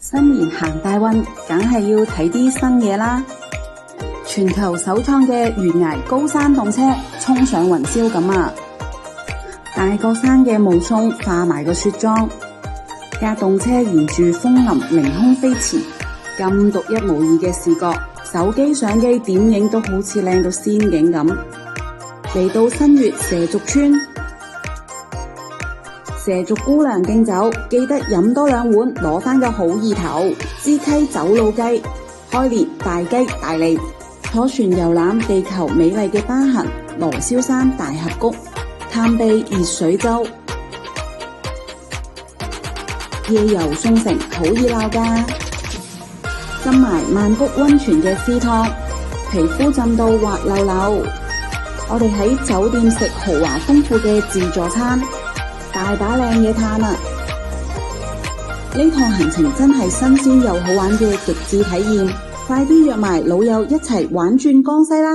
新年行大運，梗係要睇啲新嘢啦！全球首創嘅懸崖高山動車衝上雲霄咁啊！大個山嘅霧凇化埋個雪妝，架動車沿住楓林凌空飛馳，咁獨一無二嘅視覺，手機相機點影都好似靚到仙境咁。嚟到新月蛇族村，蛇族姑娘敬酒，記得飲多2碗，攞返個好意頭。支溪走老雞，開年大吉大利。坐船遊覽地球美麗嘅疤痕，羅霄山大峽谷，探秘熱水洲。夜遊宋城好熱鬧㗎，浸埋曼谷溫泉嘅私湯，皮膚浸到滑溜溜。我哋喺酒店食豪華豐富嘅自助餐，大把靚嘢嘆啊！呢趟行程真係新鮮又好玩嘅極致體驗，快啲約埋老友一齊玩轉江西啦！